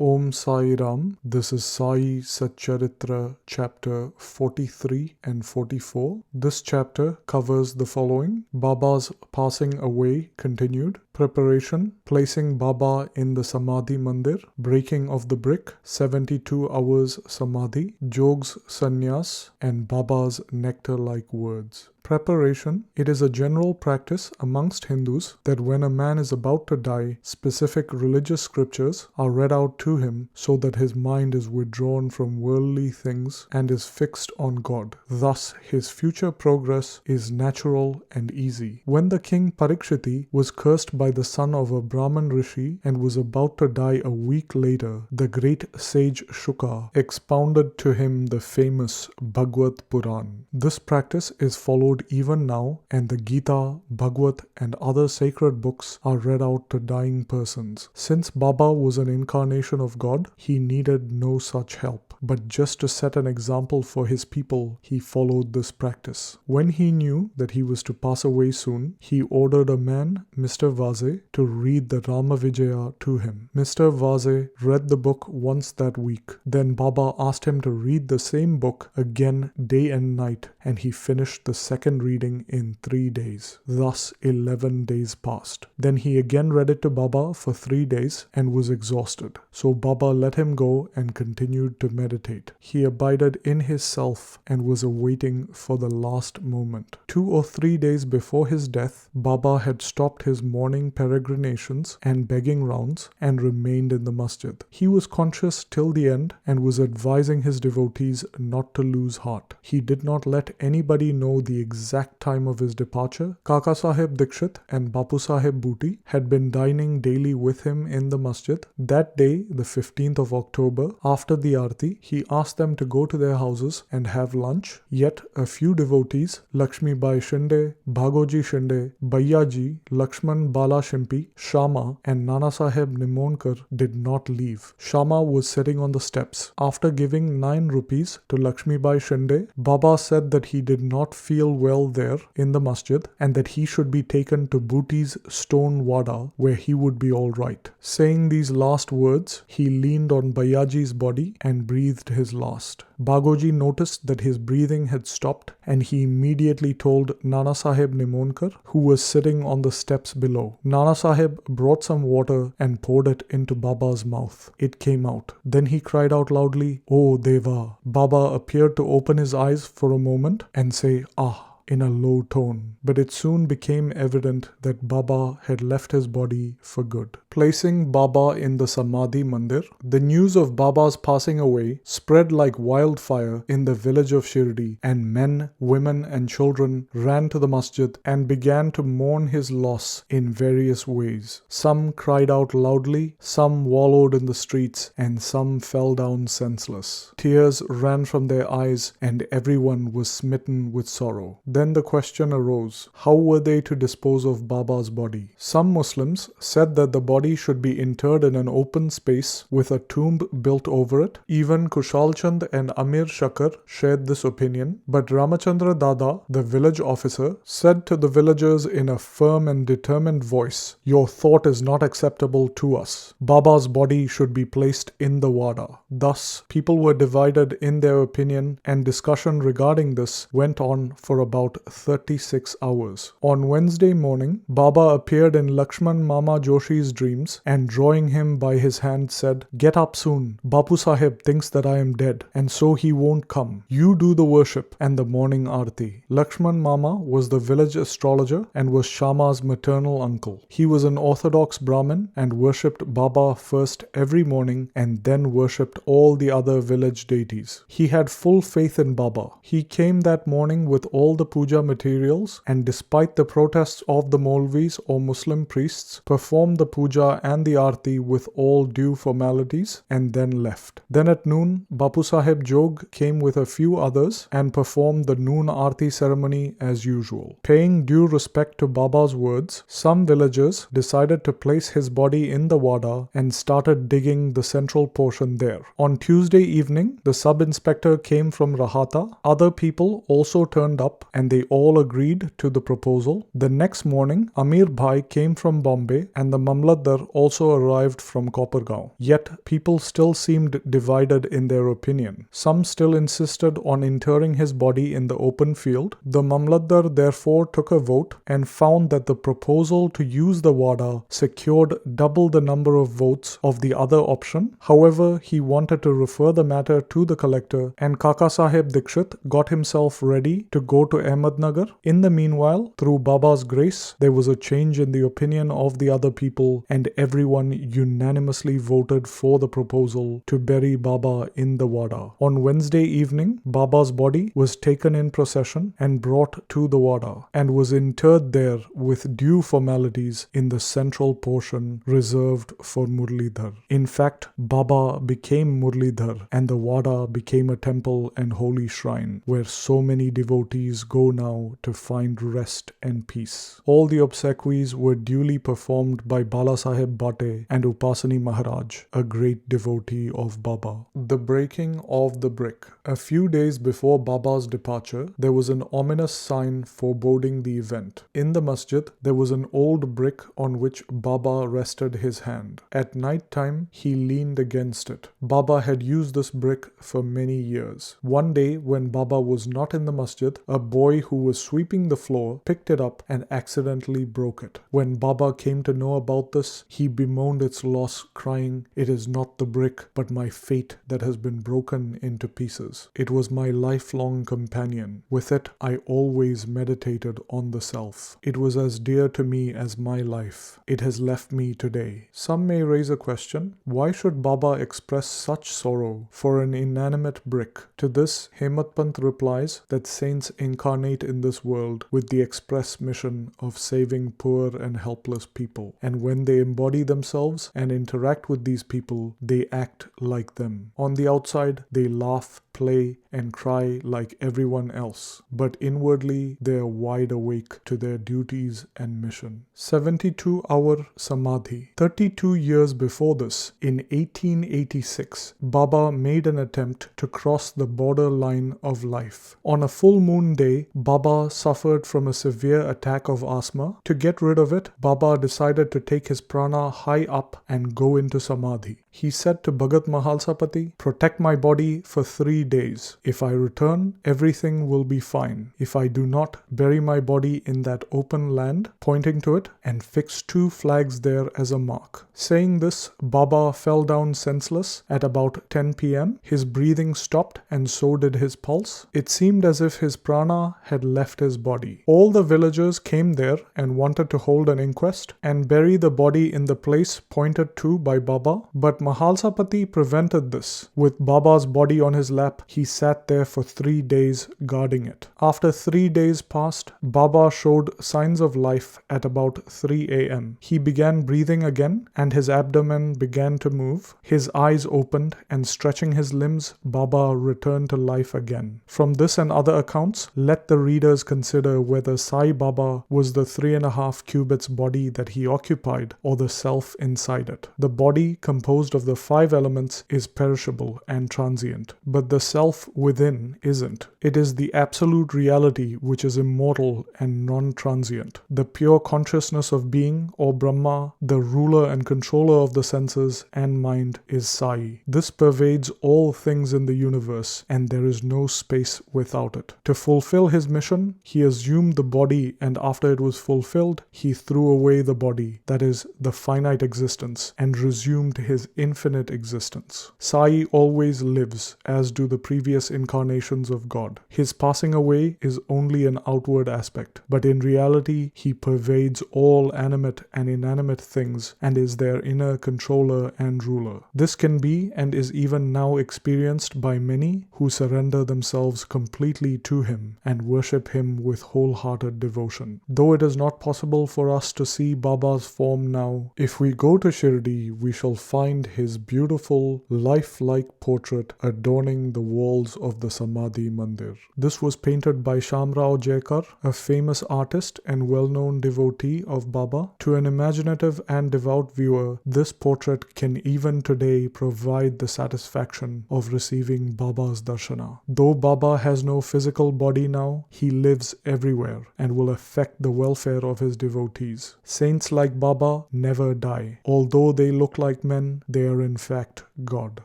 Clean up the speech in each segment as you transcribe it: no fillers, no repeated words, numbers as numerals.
Om Sai Ram. This is Sai Satcharitra chapter 43 and 44. This chapter covers the following: Baba's passing away continued, preparation, placing Baba in the Samadhi-Mandir, breaking of the brick, 72 hours Samadhi, Jogs Sannyas, and Baba's nectar-like words. Preparation. It is a general practice amongst Hindus that when a man is about to die, specific religious scriptures are read out to him so that his mind is withdrawn from worldly things and is fixed on God. Thus, his future progress is natural and easy. When the king Parikshiti was cursed by the son of a Brahmin Rishi and was about to die a week later, the great sage Shuka expounded to him the famous Bhagwat Puran. This practice is followed even now, and the Gita, Bhagawat, and other sacred books are read out to dying persons. Since Baba was an incarnation of God, he needed no such help. But just to set an example for his people, he followed this practice. When he knew that he was to pass away soon, he ordered a man, Mr.Vaze, to read the Ramavijaya to him. Mr.Vaze read the book once that week. Then Baba asked him to read the same book again day and night, and he finished the second reading in 3 days. Thus 11 days passed. Then he again read it to Baba for 3 days and was exhausted. So Baba let him go and continued to meditate. He abided in his self and was awaiting for the last moment. 2 or 3 days before his death, Baba had stopped his morning peregrinations and begging rounds and remained in the masjid. He was conscious till the end and was advising his devotees not to lose heart. He did not let anybody know the exact time of his departure. Kaka Sahib Dikshit and Bapu Sahib Booty had been dining daily with him in the masjid. That day, the 15th of October, after the Aarti, he asked them to go to their houses and have lunch. Yet a few devotees, Lakshmi Bai Shinde, Bhagoji Shinde, Baiyaji, Lakshman Bala Shimpi, Shama, and Nana Sahib Nimonkar did not leave. Shama was sitting on the steps. After giving 9 rupees to Lakshmi Bai Shinde, Baba said that he did not feel well there in the masjid and that he should be taken to Booty's stone wada where he would be all right. Saying these last words, he leaned on Baiyaji's body and breathed his last. Bhagoji noticed that his breathing had stopped and he immediately told Nana Sahib Nimonkar, who was sitting on the steps below. Nana Sahib brought some water and poured it into Baba's mouth. It came out. Then he cried out loudly, "Oh Deva!" Baba appeared to open his eyes for a moment and say, "Ah," in a low tone, but it soon became evident that Baba had left his body for good. Placing Baba in the Samadhi-Mandir, the news of Baba's passing away spread like wildfire in the village of Shirdi, and men, women, and children ran to the masjid and began to mourn his loss in various ways. Some cried out loudly, some wallowed in the streets, and some fell down senseless. Tears ran from their eyes, and everyone was smitten with sorrow. Then the question arose, how were they to dispose of Baba's body? Some Muslims said that the body should be interred in an open space with a tomb built over it. Even Kushal Chand and Amir Shakar shared this opinion, but Ramachandra Dada, the village officer, said to the villagers in a firm and determined voice, "Your thought is not acceptable to us. Baba's body should be placed in the wada." Thus, people were divided in their opinion, and discussion regarding this went on for about 36 hours. On Wednesday morning, Baba appeared in Lakshman Mama Joshi's dreams and drawing him by his hand said, "Get up soon. Bapu Sahib thinks that I am dead and so he won't come. You do the worship and the morning aarti." Lakshman Mama was the village astrologer and was Shama's maternal uncle. He was an orthodox Brahmin and worshipped Baba first every morning and then worshipped all the other village deities. He had full faith in Baba. He came that morning with all the puja materials and despite the protests of the Maulvis or Muslim priests, performed the puja and the aarti with all due formalities and then left. Then at noon, Bapu Sahib Jog came with a few others and performed the noon aarti ceremony as usual. Paying due respect to Baba's words, some villagers decided to place his body in the wada and started digging the central portion there. On Tuesday evening, the sub-inspector came from Rahata. Other people also turned up and they all agreed to the proposal. The next morning, Amir Bhai came from Bombay and the Mamlatdar also arrived from Kopargaon. Yet, people still seemed divided in their opinion. Some still insisted on interring his body in the open field. The Mamlatdar therefore took a vote and found that the proposal to use the Wada secured double the number of votes of the other option. However, he wanted to refer the matter to the collector, and Kaka Saheb Dikshit got himself ready to go to Ahmednagar. In the meanwhile, through Baba's grace, there was a change in the opinion of the other people, and everyone unanimously voted for the proposal to bury Baba in the Wada. On Wednesday evening, Baba's body was taken in procession and brought to the Wada, and was interred there with due formalities in the central portion reserved for Murlidhar. In fact, Baba became Murlidhar, and the Wada became a temple and holy shrine where so many devotees go now to find rest and peace. All the obsequies were duly performed by Bala Saheb Bate and Upasani Maharaj, a great devotee of Baba. The breaking of the brick. A few days before Baba's departure, there was an ominous sign foreboding the event. In the masjid, there was an old brick on which Baba rested his hand. At night time, he leaned against it. Baba had used this brick for many years. One day, when Baba was not in the masjid, a boy who was sweeping the floor picked it up and accidentally broke it. When Baba came to know about this, he bemoaned its loss, crying, "It is not the brick, but my fate that has been broken into pieces. It was my lifelong companion. With it, I always meditated on the self. It was as dear to me as my life. It has left me today." Some may raise a question, why should Baba express such sorrow for an inanimate brick? To this, Hemat Pant replies that saints incarnate in this world with the express mission of saving poor and helpless people. And when they embody themselves and interact with these people, they act like them. On the outside, they laugh, play, and cry like everyone else, but inwardly they are wide awake to their duties and mission. 72-hour Samadhi. 32 years before this, in 1886, Baba made an attempt to cross the border line of life. On a full moon day, Baba suffered from a severe attack of asthma. To get rid of it, Baba decided to take his prana high up and go into Samadhi. He said to Bhagat Mahalsapati, "Protect my body for 3 days. If I return, everything will be fine. If I do not, bury my body in that open land," pointing to it, "and fix 2 flags there as a mark." Saying this, Baba fell down senseless at about 10 p.m. His breathing stopped and so did his pulse. It seemed as if his prana had left his body. All the villagers came there and wanted to hold an inquest and bury the body in the place pointed to by Baba, but Mahalsapati prevented this. With Baba's body on his lap, he sat there for 3 days guarding it. After 3 days passed, Baba showed signs of life at about 3 a.m. He began breathing again and his abdomen began to move. His eyes opened and stretching his limbs, Baba returned to life again. From this and other accounts, let the readers consider whether Sai Baba was the 3.5 cubits body that he occupied or the self inside it. The body, composed of the 5 elements, is perishable and transient, but the self within isn't. It is the absolute reality which is immortal and non-transient. The pure consciousness of being, or Brahma, the ruler and controller of the senses and mind, is Sai. This pervades all things in the universe, and there is no space without it. To fulfill his mission, he assumed the body, and after it was fulfilled, he threw away the body, that is, the finite existence, and resumed his infinite existence. Sai always lives, as do the previous incarnations of God. His passing away is only an outward aspect, but in reality, he pervades all animate and inanimate things and is their inner controller and ruler. This can be and is even now experienced by many who surrender themselves completely to him and worship him with wholehearted devotion. Though it is not possible for us to see Baba's form now, if we go to Shirdi, we shall find his beautiful, lifelike portrait adorning the walls of the Samadhi-Mandir. This was painted by Shamrao Jaikar, a famous artist and well-known devotee of Baba. To an imaginative and devout viewer, this portrait can even today provide the satisfaction of receiving Baba's darshana. Though Baba has no physical body now, he lives everywhere and will affect the welfare of his devotees. Saints like Baba never die. Although they look like men, they are in fact God.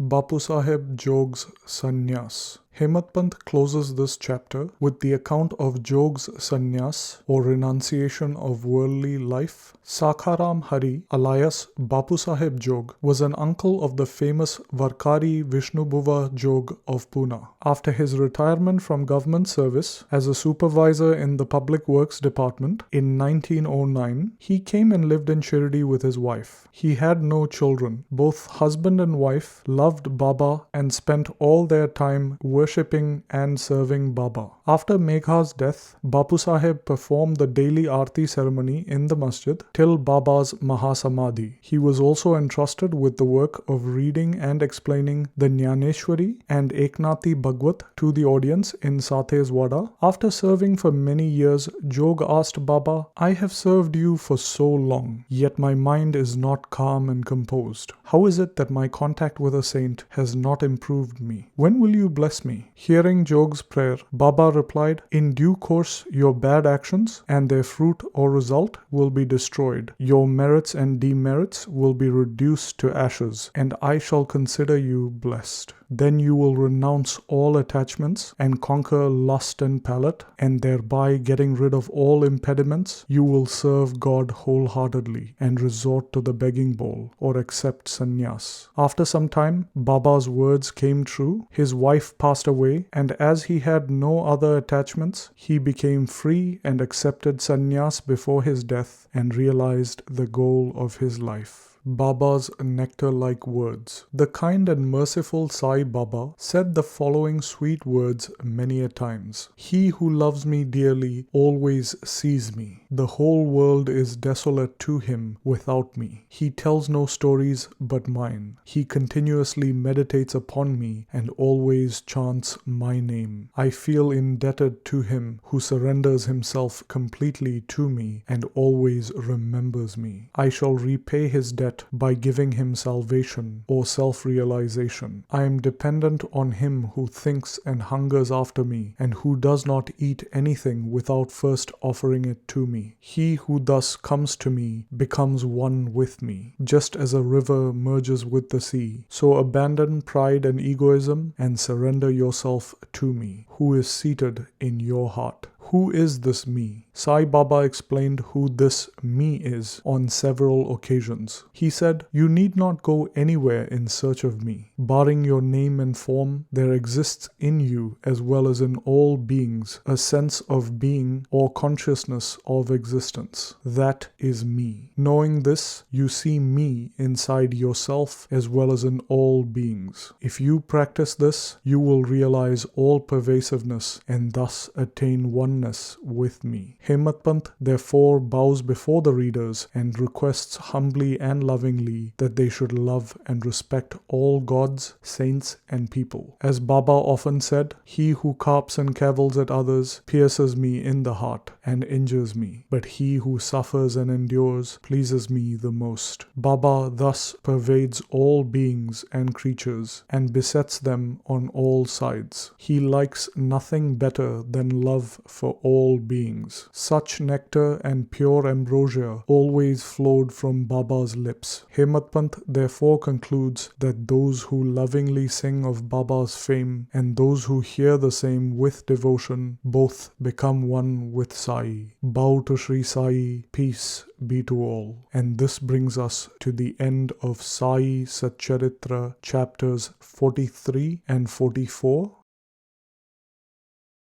Bapu Sahib Jog's Sannyas. Hemant Pant closes this chapter with the account of Jog's sannyas or renunciation of worldly life. Sakharam Hari, alias Bapu Sahib Jog, was an uncle of the famous Varkari Vishnubuva Jog of Pune. After his retirement from government service as a supervisor in the Public Works Department in 1909, he came and lived in Shirdi with his wife. He had no children. Both husband and wife loved Baba and spent all their time worshipping and serving Baba. After Megha's death, Bapu Sahib performed the daily Aarti ceremony in the masjid till Baba's Mahasamadhi. He was also entrusted with the work of reading and explaining the Jnaneshwari and Eknathi Bhagwat to the audience in Sathe's Wada. After serving for many years, Jog asked Baba, "I have served you for so long, yet my mind is not calm and composed. How is it that my contact with a saint has not improved me? When will you bless me?" Hearing Jog's prayer, Baba replied, "In due course, your bad actions and their fruit or result will be destroyed. Your merits and demerits will be reduced to ashes, and I shall consider you blessed. Then you will renounce all attachments and conquer lust and palate, and thereby getting rid of all impediments, you will serve God wholeheartedly and resort to the begging bowl or accept sannyas." After some time, Baba's words came true. His wife passed away, and as he had no other attachments, he became free and accepted sannyas before his death and realized the goal of his life. Baba's nectar-like words. The kind and merciful Sai Baba said the following sweet words many a times. "He who loves me dearly always sees me. The whole world is desolate to him without me. He tells no stories but mine. He continuously meditates upon me and always chants my name. I feel indebted to him who surrenders himself completely to me and always remembers me. I shall repay his debt by giving him salvation or self-realization. I am dependent on him who thinks and hungers after me and who does not eat anything without first offering it to me. He who thus comes to me becomes one with me. Just as a river merges with the sea, so abandon pride and egoism and surrender yourself to me, who is seated in your heart." Who is this me? Sai Baba explained who this me is on several occasions. He said, "You need not go anywhere in search of me. Barring your name and form, there exists in you as well as in all beings a sense of being or consciousness of existence. That is me. Knowing this, you see me inside yourself as well as in all beings. If you practice this, you will realize all pervasiveness and thus attain oneness with me." Hemant Pant therefore bows before the readers and requests humbly and lovingly that they should love and respect all gods, saints, and people. As Baba often said, "He who carps and cavils at others pierces me in the heart and injures me, but he who suffers and endures pleases me the most." Baba thus pervades all beings and creatures and besets them on all sides. He likes nothing better than love for all beings. Such nectar and pure ambrosia always flowed from Baba's lips. Hemant Pant therefore concludes that those who lovingly sing of Baba's fame and those who hear the same with devotion both become one with Sai. Bow to Shri Sai, peace be to all. And this brings us to the end of Sai Satcharitra chapters 43 and 44.